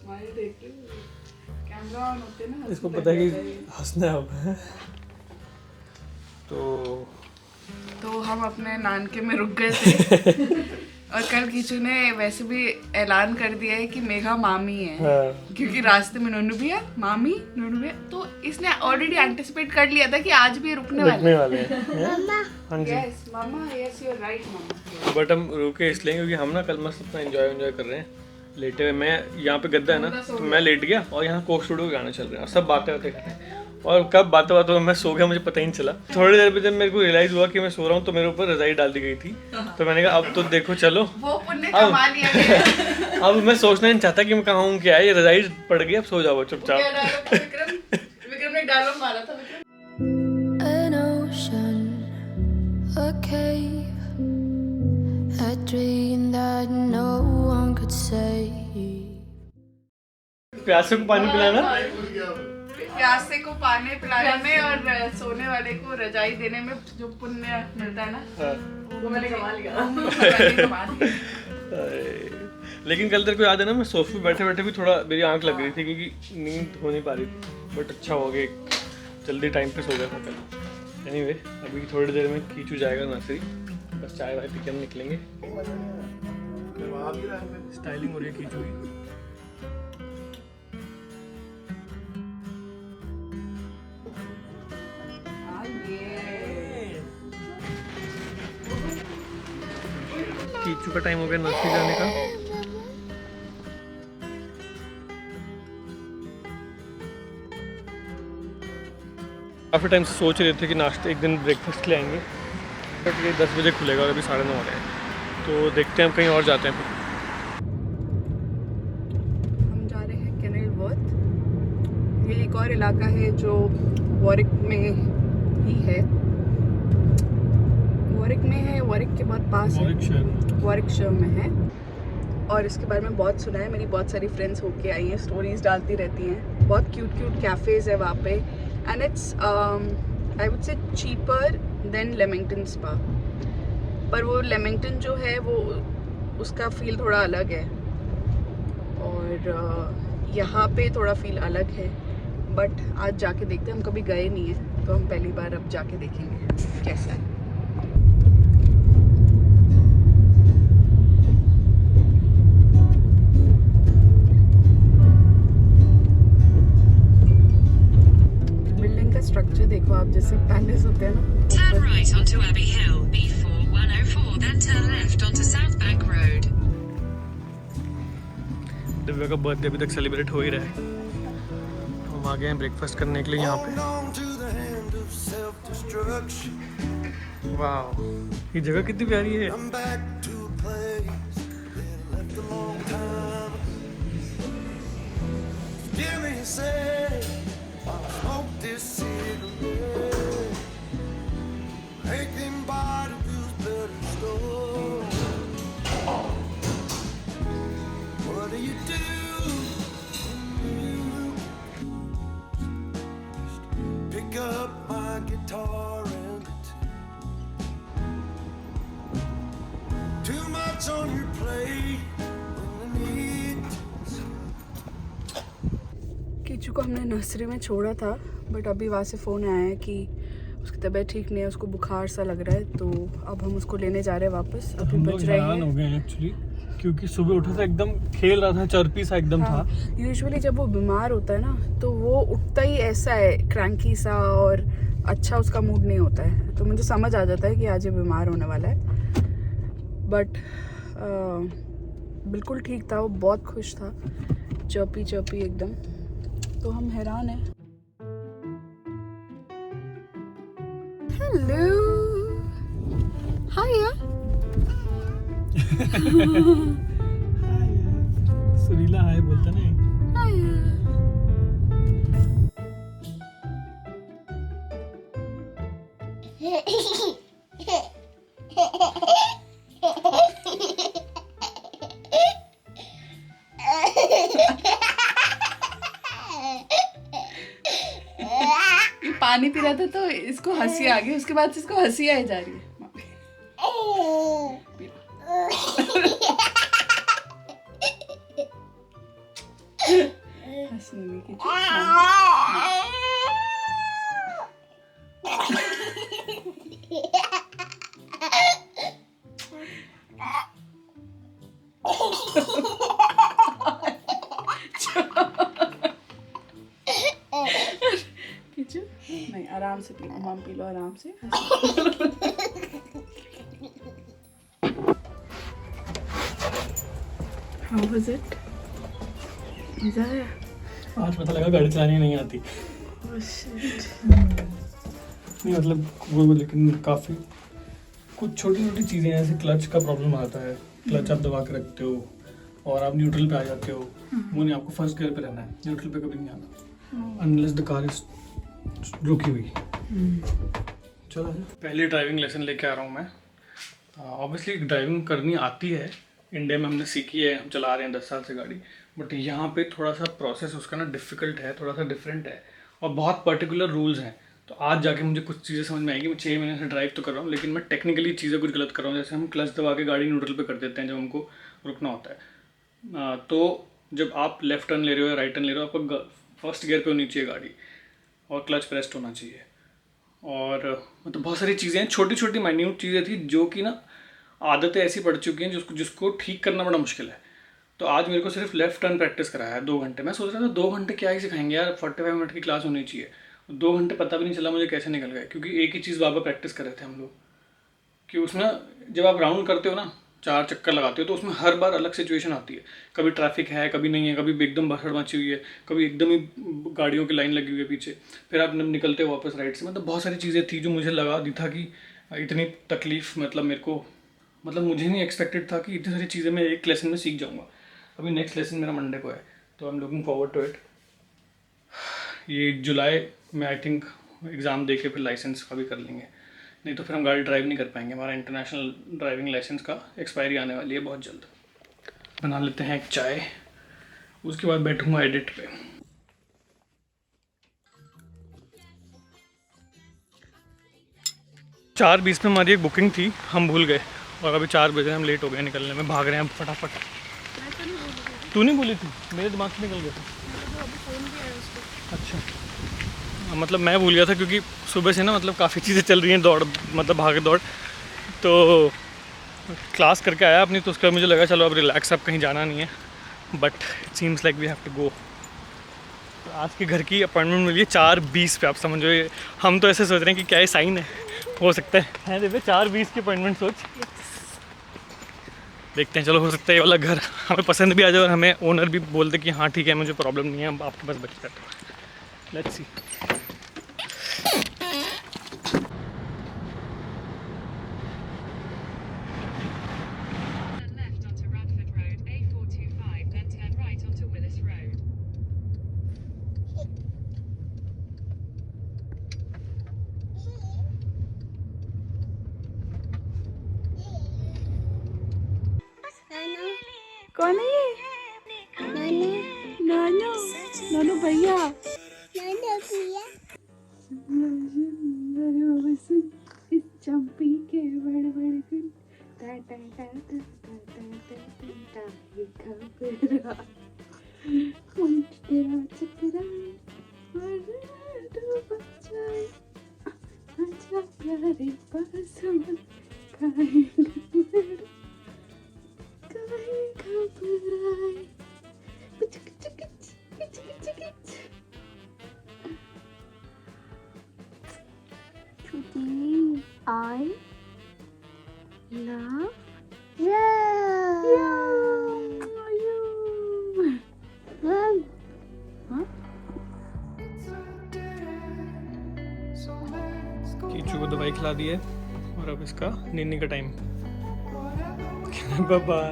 Smile देख रही हूँ, कैमरा ऑन होते ना, इसको पता है कि हंसना है अब। तो हम अपने नानके में रुक गए थे और कल कीचू ने वैसे भी ऐलान कर दिया है कि मेघा मामी है। हाँ। क्योंकि रास्ते में नोनू भी है, मामी नोनू भी है, तो इसने ऑलरेडी एंटिसिपेट कर लिया था कि आज भी रुकने वाले हैं। हाँ जी। यस मामा, यस यू आर राइट मामा। बट हम रुके इसलिए क्योंकि हम ना कल मस्त अपना एंजॉय कर रहे हैं लेटे हुए। मैं यहाँ पे गद्दा है ना, तो मैं लेट गया और यहाँ कोक स्टूडियो के गाने चल रहे हैं और सब बातें कर रहे हैं। और कब बातों में मैं सो गया, मुझे पता ही नहीं चला। थोड़ी देर पे जब मेरे को रियलाइज हुआ कि मैं सो रहा हूँ तो मेरे ऊपर रजाई डाल दी गई थी। तो मैंने कहा अब तो देखो चलो, वो पुण्य कमा लिया गया। अब मैं सोचना नहीं चाहता कि मैं कहाँ हूँ, क्या है, ये रजाई पड़ गई, अब सो जाओ चुपचाप। विक्रम ने डायलॉग मारा था। An ocean, a cave, a dream that no one could save. प्यासे को पानी पिलाना, प्यासे को पानी पिलाने में और सोने वाले को रजाई देने में जो पुण्य मिलता है ना, वो मैंने कमा लिया। लेकिन कल तेरे को याद है ना, मैं सोफे पे बैठे बैठे भी थोड़ा मेरी आंख लग रही थी क्योंकि नींद हो नहीं पा रही थी। बट अच्छा हो गया, जल्दी टाइम पे सो गया था कल। एनीवे, अभी थोड़ी देर में कीचू जाएगा नर्सरी, बस चाय वाय पी के हम निकलेंगे। स्टाइलिंग हो रही है कीचू की। कीचू का टाइम हो गया नर्सरी जाने का। काफ़ी टाइम से सोच रहे थे कि नाश्ते एक दिन ब्रेकफास्ट के लिए आएंगे, बट ये 10 बजे खुलेगा और अभी 9:30 हो रहे हैं, तो देखते हैं हम कहीं और जाते हैं। हम जा रहे हैं केनिलवर्थ। ये एक और इलाका है जो वॉरिक में ही है। वॉरिक में है, वॉरिक के बहुत पास है, वॉरिक शहर में है। और इसके बारे में बहुत सुना है, मेरी बहुत सारी फ्रेंड्स होके आई हैं, स्टोरीज डालती रहती हैं। बहुत क्यूट कैफ़ेज़ है वहाँ पे, and it's I would say cheaper than Leamington spa. पर वो लेमिंगटन जो है वो उसका फ़ील थोड़ा अलग है और यहाँ पे थोड़ा फ़ील अलग है। बट आज जाके देखते हैं, हम कभी गए नहीं हैं तो हम पहली बार अब जाके देखेंगे कैसा है। स्ट्रक्चर देखो आप, जैसे पैलेस होते हैं ना। Turn right onto Abbey Hill, B4 104, then turn left onto South Bank Road. Divya का बर्थडे अभी तक सेलिब्रेट हो ही रहा है। हम आ गए हैं ब्रेकफास्ट करने के लिए यहाँ पे। वाह, ये जगह कितनी प्यारी है। कीचू को हमने नर्सरी में छोड़ा था, बट अभी वहाँ से फ़ोन आया है कि उसकी तबीयत ठीक नहीं है, उसको बुखार सा लग रहा है, तो अब हम उसको लेने जा रहे हैं वापस। अभी बच रहे हैं, हो गए एक्चुअली, क्योंकि सुबह उठा था एकदम खेल रहा था, चर्पी सा एकदम था। यूजुअली जब वो बीमार होता है ना तो वो उठता ही ऐसा है, क्रैंकी सा, और अच्छा उसका मूड नहीं होता है। तो मुझे समझ आ जाता है कि आज ये बीमार होने वाला है। बट बिल्कुल ठीक था, वो बहुत खुश था, चर्पी चर्पी एकदम। तो हम हैरान हैं। हेलो, हाय। सुरीला हाय बोलता नहीं। पानी पी रहा था तो इसको हंसी आ गई, उसके बाद से इसको हंसी आई जा रही है। हंसने में कीचू। कीचू नहीं, आराम से पी लो, मम पी लो आराम से। How was it? मजा आया? आज पता लगा गाड़ी चलानी नहीं आती। Oh shit. नहीं मतलब वो, लेकिन काफ़ी कुछ छोटी छोटी चीज़ें हैं, जैसे क्लच का प्रॉब्लम आता है। क्लच आप दबा के रखते हो और आप न्यूट्रल पे आ जाते हो, वो नहीं, आपको फर्स्ट गियर पे रहना है, न्यूट्रल पे कभी नहीं आना अनलेस द कार इज रुकी हुई। चलो पहली ड्राइविंग लेसन लेके आ रहा हूँ मैं। ऑब्वियसली ड्राइविंग करनी आती है, इंडिया में हमने सीखी है, हम चला रहे हैं 10 साल से गाड़ी, बट यहाँ पे थोड़ा सा प्रोसेस उसका ना डिफ़िकल्ट है, थोड़ा सा डिफरेंट है और बहुत पर्टिकुलर रूल्स हैं। तो आज जाके मुझे कुछ चीज़ें समझ में आएगी। मैं 6 महीने से ड्राइव तो कर रहा हूँ, लेकिन मैं टेक्निकली चीज़ें कुछ गलत कर रहा हूँ। जैसे हम क्लच दबा के गाड़ी न्यूट्रल पे कर देते हैं जब हमको रुकना होता है। तो जब आप लेफ्ट टर्न ले रहे हो या राइट टर्न ले रहे हो, आपको फर्स्ट गियर पे होनी चाहिए गाड़ी और क्लच प्रेस्ड होना चाहिए। और मतलब बहुत सारी चीज़ें हैं, छोटी छोटी माइन्यूट चीज़ें थी जो कि ना आदतें ऐसी पड़ चुकी हैं जिसको ठीक करना बड़ा मुश्किल है। तो आज मेरे को सिर्फ लेफ्ट टर्न प्रैक्टिस कराया है 2 घंटे। मैं सोच रहा था 2 घंटे क्या ही सिखाएंगे यार, 45 मिनट की क्लास होनी चाहिए। 2 घंटे पता भी नहीं चला मुझे कैसे निकल गए, क्योंकि एक ही चीज़ बार बार प्रैक्टिस कर रहे थे हम लोग। कि उसमें जब आप राउंड करते हो ना, 4 चक्कर लगाते हो, तो उसमें हर बार अलग सिचुएशन आती है। कभी ट्रैफिक है, कभी नहीं है, कभी एकदम भसड़ मची हुई है, कभी एकदम ही गाड़ियों की लाइन लगी हुई है पीछे, फिर आप निकलते हो वापस राइट से। मतलब बहुत सारी चीज़ें थी जो मुझे लगा दी था कि इतनी तकलीफ़, मतलब मेरे को, मतलब मुझे नहीं एक्सपेक्टेड था कि इतनी सारी चीज़ें मैं एक लेसन में सीख जाऊँगा। अभी नेक्स्ट लेसन मेरा मंडे को है, तो I am looking forward to it. ये जुलाई में आई थिंक एग्ज़ाम दे के फिर लाइसेंस का भी कर लेंगे, नहीं तो फिर हम गाड़ी ड्राइव नहीं कर पाएंगे। हमारा इंटरनेशनल ड्राइविंग लाइसेंस का एक्सपायरी आने वाली है बहुत जल्द। बना लेते हैं एक चाय, उसके बाद बैठूंगा एडिट पे। चार 20 में हमारी एक बुकिंग थी, हम भूल गए और अभी 4 बजे हम लेट हो गए निकलने में, भाग रहे हैं फटाफट। तू नहीं बोली थी, मेरे दिमाग से निकल गया था। अच्छा, मतलब मैं भूल गया था क्योंकि सुबह से ना मतलब काफ़ी चीज़ें चल रही हैं, दौड़ मतलब भाग दौड़। तो क्लास करके आया अपनी, तो उसके बाद मुझे लगा चलो अब रिलैक्स, अब कहीं जाना नहीं है, but it seems like we have to go. तो आज के घर की अपॉइंटमेंट मिली है 4:20 पे। आप समझो, ये हम तो ऐसे सोच रहे हैं कि क्या ये साइन है, हो सकता है देवे 4:20 की अपॉइंटमेंट सोच। देखते हैं, चलो हो सकता है ये वाला घर हमें पसंद भी आ जाए और हमें ओनर भी बोल दे कि हाँ ठीक है मुझे प्रॉब्लम नहीं है, आपके पास बचता है। Let's see. Turn left onto Radford Road, A425, then turn right onto Willis Road. कौन है ये? नानू। नानू भैया। इस चंपी के बड़े बड़े गुण, टा टा टा टा टा टा टा टा, ये खबरा मुझ तेरा चकराए और डूब जाए, आजा प्यारे पास मन, काहे घबराए, काहे घबराए, कुछ कुछ कुछ कुछ कुछ कुछ। I love you. कीचू को दवाई खिला दी है और अब इसका नींद का टाइम। Bye bye.